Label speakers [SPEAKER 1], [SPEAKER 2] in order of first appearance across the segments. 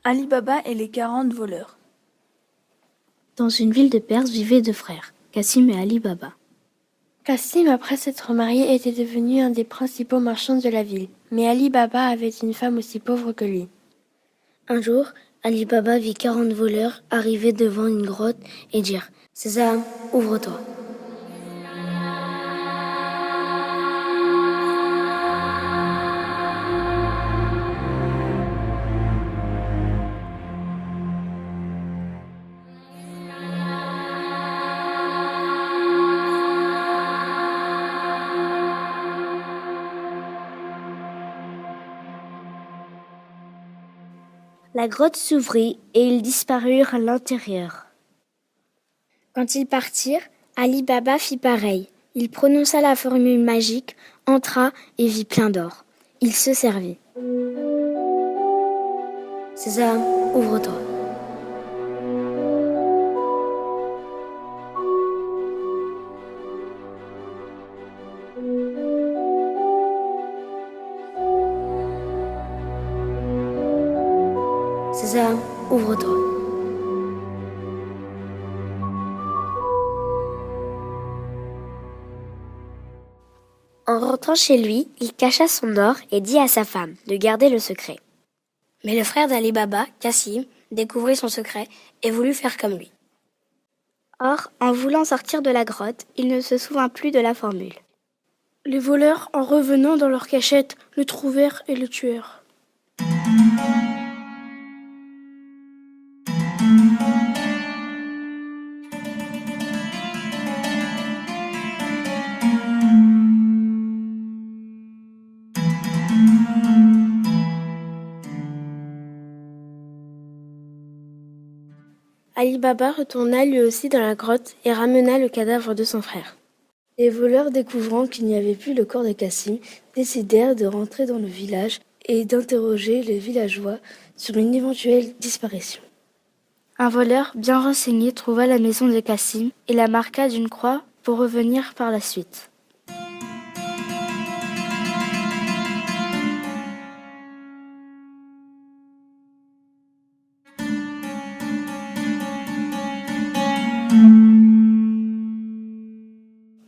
[SPEAKER 1] Ali Baba et les 40 voleurs.
[SPEAKER 2] Dans une ville de Perse vivaient deux frères, Cassim et Ali Baba.
[SPEAKER 3] Cassim, après s'être marié, était devenu un des principaux marchands de la ville. Mais Ali Baba avait une femme aussi pauvre que lui.
[SPEAKER 2] Un jour, Ali Baba vit 40 voleurs arriver devant une grotte et dire « Sésame, ouvre-toi ». La grotte s'ouvrit et ils disparurent à l'intérieur. Quand ils partirent, Ali Baba fit pareil. Il prononça la formule magique, entra et vit plein d'or. Il se servit. « Sésame, ouvre-toi ». Sésame, ouvre-toi. En rentrant chez lui, il cacha son or et dit à sa femme de garder le secret. Mais le frère d'Ali Baba, Cassim, découvrit son secret et voulut faire comme lui. Or, en voulant sortir de la grotte, il ne se souvint plus de la formule.
[SPEAKER 3] Les voleurs, en revenant dans leur cachette, le trouvèrent et le tuèrent. Ali Baba retourna lui aussi dans la grotte et ramena le cadavre de son frère. Les voleurs, découvrant qu'il n'y avait plus le corps de Cassim, décidèrent de rentrer dans le village et d'interroger les villageois sur une éventuelle disparition. Un voleur bien renseigné trouva la maison de Cassim et la marqua d'une croix pour revenir par la suite.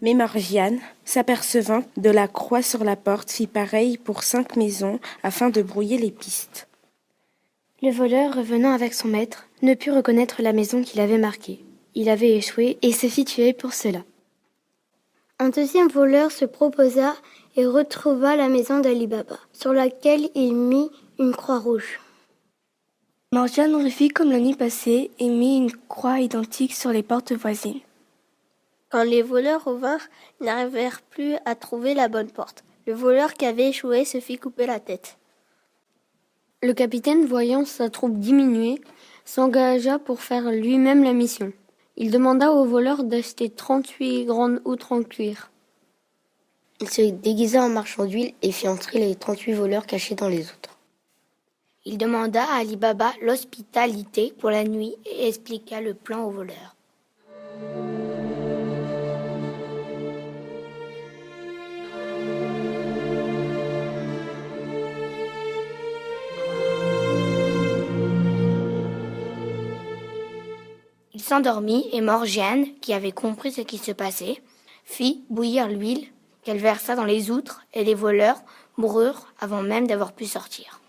[SPEAKER 4] Mais Morgiane, s'apercevant de la croix sur la porte, fit pareil pour 5 maisons afin de brouiller les pistes.
[SPEAKER 3] Le voleur, revenant avec son maître, ne put reconnaître la maison qu'il avait marquée. Il avait échoué et se fit tuer pour cela.
[SPEAKER 5] Un deuxième voleur se proposa et retrouva la maison d'Ali Baba, sur laquelle il mit une croix rouge.
[SPEAKER 3] Morgiane refit comme la nuit passée et mit une croix identique sur les portes voisines.
[SPEAKER 5] Quand les voleurs revinrent, ils n'arrivèrent plus à trouver la bonne porte. Le voleur qui avait échoué se fit couper la tête.
[SPEAKER 3] Le capitaine, voyant sa troupe diminuer, s'engagea pour faire lui-même la mission. Il demanda aux voleurs d'acheter 38 grandes outres en cuir.
[SPEAKER 2] Il se déguisa en marchand d'huile et fit entrer les 38 voleurs cachés dans les outres. Il demanda à Ali Baba l'hospitalité pour la nuit et expliqua le plan aux voleurs. Il s'endormit et Morgiane, qui avait compris ce qui se passait, fit bouillir l'huile qu'elle versa dans les outres et les voleurs moururent avant même d'avoir pu sortir.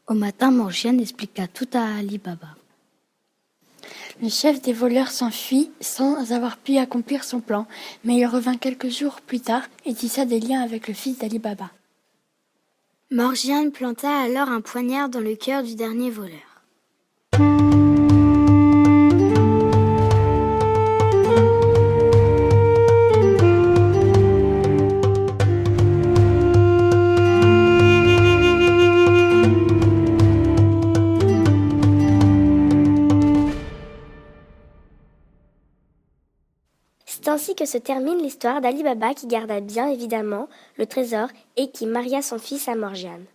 [SPEAKER 2] Au matin, Morgiane expliqua tout à Ali Baba.
[SPEAKER 3] Le chef des voleurs s'enfuit sans avoir pu accomplir son plan, mais il revint quelques jours plus tard et tissa des liens avec le fils d'Ali Baba.
[SPEAKER 5] Morgiane planta alors un poignard dans le cœur du dernier voleur.
[SPEAKER 2] C'est ainsi que se termine l'histoire d'Ali Baba qui garda bien évidemment le trésor et qui maria son fils à Morgiane.